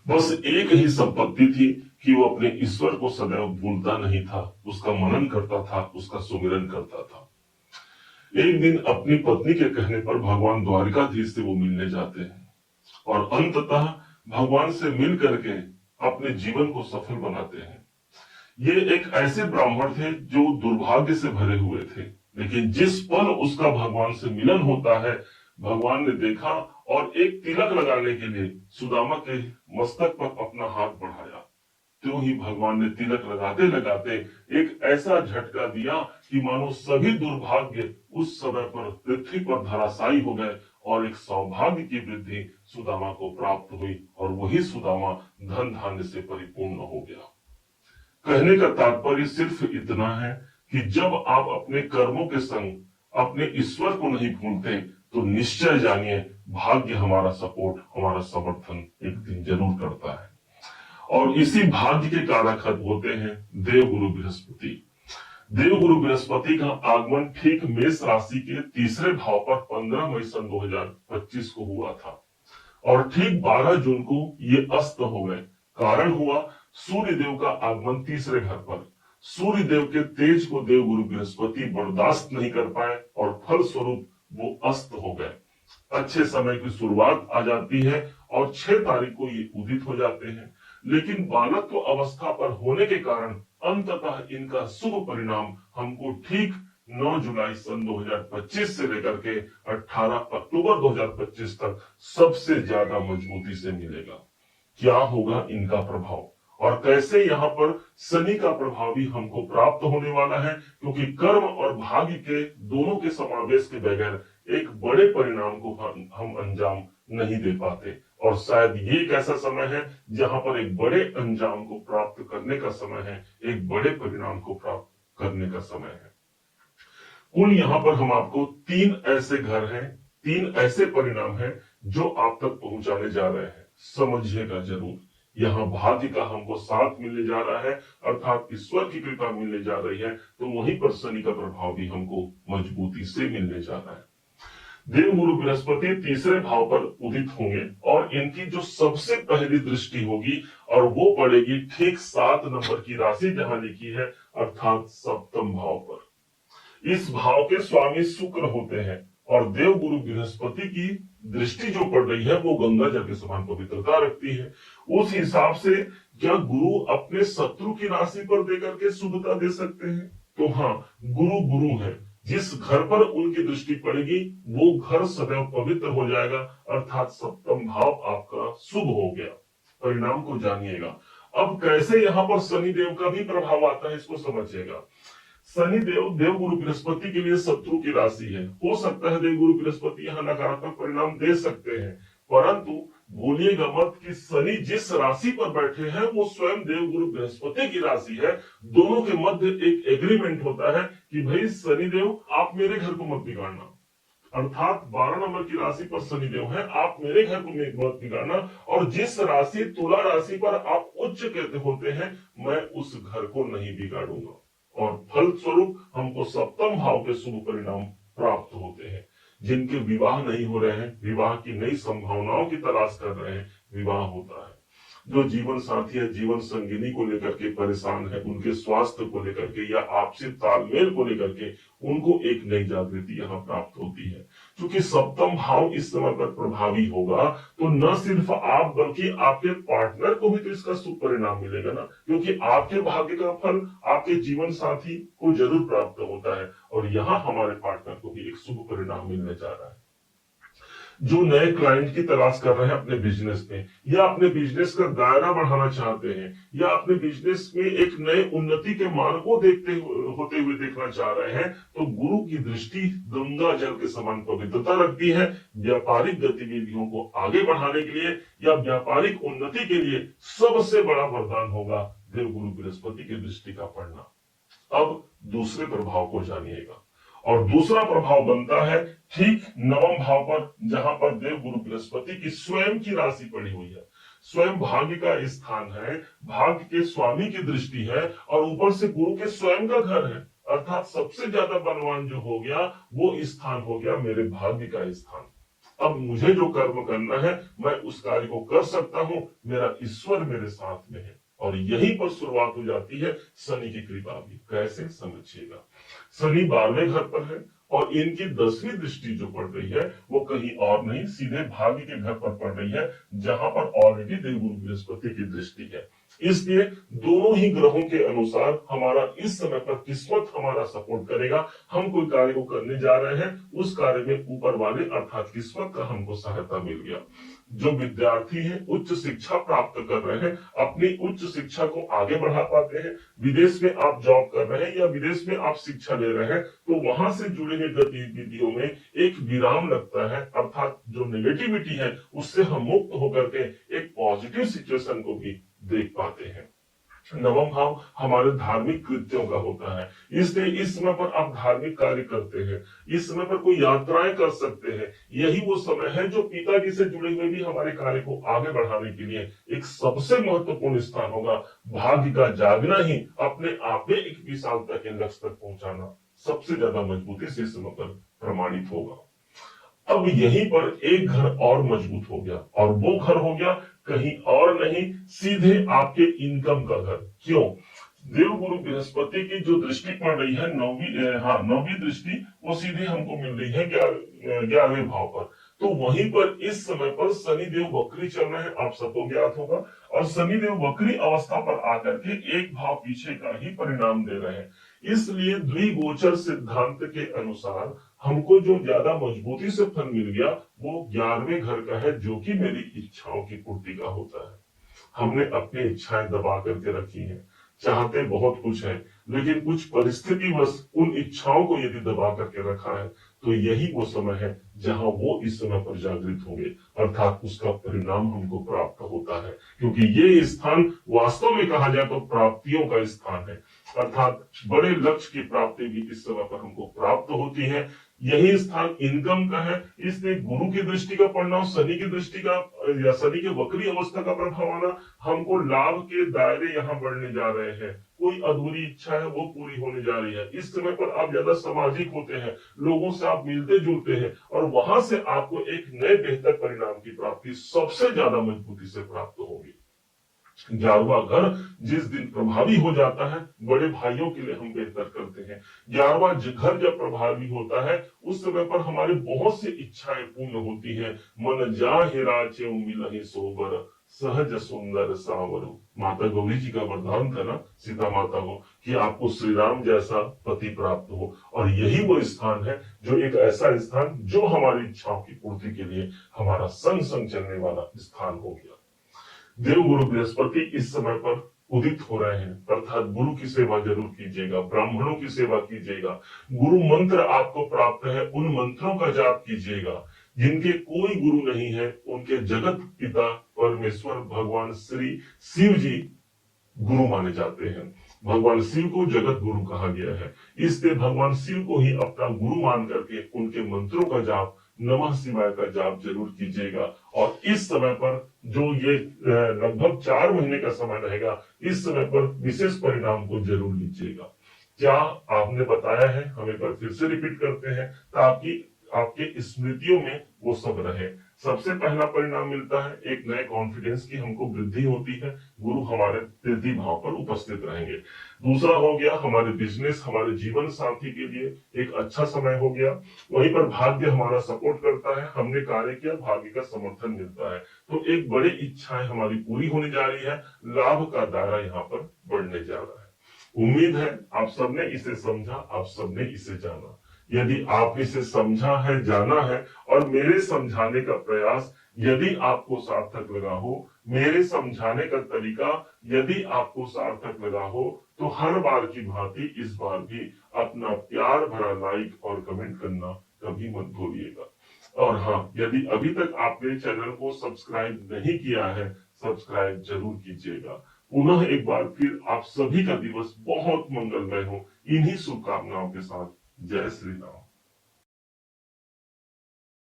बस एक ही संपत्ति थी कि वो अपने ईश्वर को सदैव भूलता नहीं था, उसका मनन करता था, उसका सुमिरन करता था। एक दिन अपनी पत्नी के कहने पर भगवान द्वारिकाधीश से वो मिलने जाते हैं और अंततः भगवान से मिल करके अपने जीवन को सफल बनाते हैं। ये एक ऐसे ब्राह्मण थे जो दुर्भाग्य से भरे हुए थे, लेकिन जिस पल उसका भगवान से मिलन होता है, भगवान ने देखा और एक तिलक लगाने के लिए सुदामा के मस्तक पर अपना हाथ बढ़ाया। त्यों ही भगवान ने तिलक लगाते लगाते एक ऐसा झटका दिया कि मानो सभी दुर्भाग्य उस समय पर पृथ्वी पर धराशायी हो गए और एक सौभाग्य की वृद्धि सुदामा को प्राप्त हुई और वही सुदामा धन धान्य से परिपूर्ण हो गया। कहने का तात्पर्य सिर्फ इतना है कि जब आप अपने कर्मों के संग अपने ईश्वर को नहीं भूलते तो निश्चय जानिए भाग्य हमारा सपोर्ट, हमारा समर्थन एक दिन जरूर करता है। और इसी भाग्य के कारक होते हैं देवगुरु बृहस्पति। देवगुरु बृहस्पति का आगमन ठीक मेष राशि के तीसरे भाव पर 15 मई सन 2025 को हुआ था और ठीक 12 जून को ये अस्त हो गए। कारण हुआ सूर्य देव का आगमन तीसरे घर पर। सूर्य देव के तेज को देवगुरु बृहस्पति बर्दाश्त नहीं कर पाए और फल स्वरूप वो अस्त हो गए। अच्छे समय की शुरुआत आ जाती है और 6 तारीख को ये उदित हो जाते हैं, लेकिन बालत्व अवस्था पर होने के कारण अंततः इनका शुभ परिणाम हमको ठीक 9 जुलाई सन 2025 से लेकर के 18 अक्टूबर 2025 तक सबसे ज्यादा मजबूती से मिलेगा। क्या होगा इनका प्रभाव और कैसे यहाँ पर शनि का प्रभाव भी हमको प्राप्त होने वाला है, क्योंकि कर्म और भाग्य के दोनों के समावेश के बगैर एक बड़े परिणाम को हम अंजाम नहीं दे पाते। और शायद ये एक ऐसा समय है जहां पर एक बड़े अंजाम को प्राप्त करने का समय है, एक बड़े परिणाम को प्राप्त करने का समय है। कुल यहाँ पर हम आपको 3 ऐसे घर हैं, 3 ऐसे परिणाम हैं जो आप तक पहुंचाने जा रहे हैं। समझिएगा जरूर, यहाँ भाग्य का हमको साथ मिलने जा रहा है, अर्थात ईश्वर की कृपा मिलने जा रही है, तो वहीं पर शनि का प्रभाव भी हमको मजबूती से मिलने जा रहा है। देवगुरु बृहस्पति तीसरे भाव पर उदित होंगे और इनकी जो सबसे पहली दृष्टि होगी और वो पड़ेगी ठीक 7 नंबर की राशि जहां लिखी है, अर्थात सप्तम भाव पर। इस भाव के स्वामी शुक्र होते हैं और देवगुरु बृहस्पति की दृष्टि जो पड़ रही है वो गंगा जल के समान पवित्रता रखती है। उस हिसाब से क्या गुरु अपने शत्रु की राशि पर देकर के शुभता दे सकते हैं? तो हाँ, गुरु गुरु है। जिस घर पर उनकी दृष्टि पड़ेगी वो घर सदैव पवित्र हो जाएगा, अर्थात सप्तम भाव आपका शुभ हो गया। परिणाम को जानिएगा। अब कैसे यहाँ पर शनि देव का भी प्रभाव आता है इसको समझिएगा। शनि देव देवगुरु बृहस्पति के लिए शत्रु की राशि है। हो सकता है देवगुरु बृहस्पति यहाँ नकारात्मक परिणाम दे सकते हैं, परंतु भूलिएगा मत कि शनि जिस राशि पर बैठे हैं वो स्वयं देवगुरु बृहस्पति की राशि है। दोनों के मध्य एक एग्रीमेंट होता है कि भाई शनि देव आप मेरे घर को मत बिगाड़ना, अर्थात 12 नंबर की राशि पर शनि देव है, आप मेरे घर को मत बिगाड़ना। और जिस राशि तुला राशि पर आप उच्च कहते होते हैं, मैं उस घर को नहीं बिगाड़ूंगा और फल स्वरूप हमको सप्तम भाव के शुभ परिणाम प्राप्त होते हैं। जिनके विवाह नहीं हो रहे हैं, विवाह की नई संभावनाओं की तलाश कर रहे हैं, विवाह होता है। जो जीवन साथी है, जीवन संगिनी को लेकर के परेशान है, उनके स्वास्थ्य को लेकर के या आपसी तालमेल को लेकर के उनको एक नई जागृति यहाँ प्राप्त होती है। क्योंकि सप्तम भाव इस समय पर प्रभावी होगा तो न सिर्फ आप बल्कि आपके पार्टनर को भी तो इसका शुभ परिणाम मिलेगा ना, क्योंकि आपके भाग्य का फल आपके जीवन साथी को जरूर प्राप्त होता है और यहाँ हमारे पार्टनर को भी एक शुभ परिणाम मिलने जा रहा है। जो नए क्लाइंट की तलाश कर रहे हैं अपने बिजनेस में, या अपने बिजनेस का दायरा बढ़ाना चाहते हैं, या अपने बिजनेस में एक नए उन्नति के मार्ग को होते हुए देखना चाह रहे हैं, तो गुरु की दृष्टि गंगा जल के समान पवित्रता रखती है। व्यापारिक गतिविधियों को आगे बढ़ाने के लिए या व्यापारिक उन्नति के लिए सबसे बड़ा वरदान होगा देवगुरु बृहस्पति की दृष्टि का पड़ना। अब दूसरे प्रभाव को जानिएगा और दूसरा प्रभाव बनता है ठीक 9वें भाव पर, जहां पर देवगुरु बृहस्पति की स्वयं की राशि पड़ी हुई है। स्वयं भाग्य का स्थान है, भाग्य के स्वामी की दृष्टि है और ऊपर से गुरु के स्वयं का घर है, अर्थात सबसे ज्यादा बलवान जो हो गया वो स्थान हो गया मेरे भाग्य का स्थान। अब मुझे जो कर्म करना है मैं उस कार्य को कर सकता हूं, मेरा ईश्वर मेरे साथ में है। और यहीं पर शुरुआत हो जाती है शनि की कृपा भी। कैसे, समझिएगा। शनि 12वें घर पर है और इनकी 10वीं दृष्टि जो पड़ रही है वो कहीं और नहीं, सीधे भाग्य के घर पर पड़ रही है, जहां पर ऑलरेडी देवगुरु बृहस्पति की दृष्टि है। इसलिए दोनों ही ग्रहों के अनुसार हमारा इस समय पर किस्मत हमारा सपोर्ट करेगा। हम कोई कार्य को करने जा रहे हैं, उस कार्य में ऊपर वाले अर्थात किस्मत का हमको सहायता मिल गया। जो विद्यार्थी हैं, उच्च शिक्षा प्राप्त कर रहे हैं, अपनी उच्च शिक्षा को आगे बढ़ा पाते हैं, विदेश में आप जॉब कर रहे हैं या विदेश में आप शिक्षा ले रहे हैं, तो वहां से जुड़े हुए गतिविधियों में एक विराम लगता है, अर्थात जो नेगेटिविटी है उससे हम मुक्त होकर के एक पॉजिटिव सिचुएशन को भी देख पाते हैं। नवम भाव हमारे धार्मिक कृत्यों का होता है, इसलिए इस समय पर आप धार्मिक कार्य करते हैं, इस समय पर कोई यात्राएं कर सकते हैं। यही वो समय है जो पिताजी से जुड़े हुए भी हमारे कार्य को आगे बढ़ाने के लिए एक सबसे महत्वपूर्ण स्थान होगा। भाग्य का जागना ही अपने आप में एक विशालता के लक्ष्य तक पहुंचाना सबसे ज्यादा मजबूती से इस समय पर प्रमाणित होगा। अब यहीं पर एक घर और मजबूत हो गया, और वो घर हो गया कहीं और नहीं, सीधे आपके इनकम का घर। क्यों? देवगुरु बृहस्पति की जो दृष्टि पड़ रही है, नौवीं दृष्टि, वो सीधे हमको मिल रही है 11वें भाव पर। तो वहीं पर इस समय पर शनिदेव वक्री चल रहे हैं, आप सबको ज्ञात होगा। और शनिदेव वक्री अवस्था पर आकर के एक भाव पीछे का ही परिणाम दे रहे हैं। इसलिए द्विगोचर सिद्धांत के अनुसार हमको जो ज्यादा मजबूती से फल मिल गया वो 11वें घर का है, जो कि मेरी इच्छाओं की पूर्ति का होता है। हमने अपनी इच्छाएं दबा करके रखी हैं, चाहते बहुत कुछ है, लेकिन कुछ परिस्थिति बस उन इच्छाओं को यदि दबा करके रखा है, तो यही वो समय है जहां वो इस समय पर जागृत होंगे, अर्थात उसका परिणाम हमको प्राप्त होता है। क्योंकि ये स्थान वास्तव में कहा जाए तो प्राप्तियों का स्थान है, अर्थात बड़े लक्ष्य की प्राप्ति भी इस समय पर हमको प्राप्त होती है। यही स्थान इनकम का है, इसलिए गुरु की दृष्टि का पड़ना, शनि की दृष्टि का या शनि के वक्री अवस्था का प्रभाव आना, हमको लाभ के दायरे यहाँ बढ़ने जा रहे हैं। कोई अधूरी इच्छा है वो पूरी होने जा रही है। इस समय पर आप ज्यादा सामाजिक होते हैं, लोगों से आप मिलते जुलते हैं, और वहां से आपको एक नए बेहतर परिणाम की प्राप्ति सबसे ज्यादा मजबूती से प्राप्त होगी। 11वां घर जिस दिन प्रभावी हो जाता है, बड़े भाइयों के लिए हम बेहतर करते हैं। 11वां घर जब प्रभावी होता है, उस समय पर हमारी बहुत सी इच्छाएं पूर्ण होती हैं। मन जाहि राचे मिलहि सोबर, सहज सुंदर सावरु। माता गौरी जी का वरदान था ना सीता माता को, कि आपको श्री राम जैसा पति प्राप्त हो। और यही वो स्थान है जो एक ऐसा स्थान जो हमारी इच्छाओं की पूर्ति के लिए हमारा संग संग चलने वाला स्थान हो गया। देवगुरु बृहस्पति इस समय पर उदित हो रहे हैं, अर्थात गुरु की सेवा जरूर कीजिएगा, ब्राह्मणों की सेवा कीजिएगा। गुरु मंत्र आपको प्राप्त है, उन मंत्रों का जाप कीजिएगा। जिनके कोई गुरु नहीं है, उनके जगत पिता परमेश्वर भगवान श्री शिव जी गुरु माने जाते हैं। भगवान शिव को जगत गुरु कहा गया है, इसलिए भगवान शिव को ही अपना गुरु मान करके उनके मंत्रों का जाप, नमः शिवाय का जाप जरूर कीजिएगा। और इस समय पर जो ये लगभग 4 महीने का समय रहेगा, इस समय पर विशेष परिणाम को जरूर लीजिएगा। क्या आपने बताया है, हम एक बार फिर से रिपीट करते हैं ताकि आपके स्मृतियों में वो सब रहे। सबसे पहला परिणाम मिलता है एक नए कॉन्फिडेंस की हमको वृद्धि होती है, गुरु हमारे तृतीय भाव पर उपस्थित रहेंगे। दूसरा हो गया हमारे बिजनेस, हमारे जीवन साथी के लिए एक अच्छा समय हो गया। वहीं पर भाग्य हमारा सपोर्ट करता है, हमने कार्य किया, भाग्य का समर्थन मिलता है, तो एक बड़ी इच्छाएं हमारी पूरी होने जा रही है, लाभ का दायरा यहाँ पर बढ़ने जा रहा है। उम्मीद है आप सबने इसे समझा, आप सबने इसे जाना। यदि आप इसे समझा है, जाना है, और मेरे समझाने का प्रयास यदि आपको सार्थक लगा हो, मेरे समझाने का तरीका यदि आपको सार्थक लगा हो, तो हर बार की भांति इस बार भी अपना प्यार भरा लाइक और कमेंट करना कभी मत भूलिएगा। और हाँ, यदि अभी तक आपने चैनल को सब्सक्राइब नहीं किया है, सब्सक्राइब जरूर कीजिएगा। पुनः एक बार फिर आप सभी का दिवस बहुत मंगलमय हो, इन्हीं शुभकामनाओं के साथ। जय श्री राम।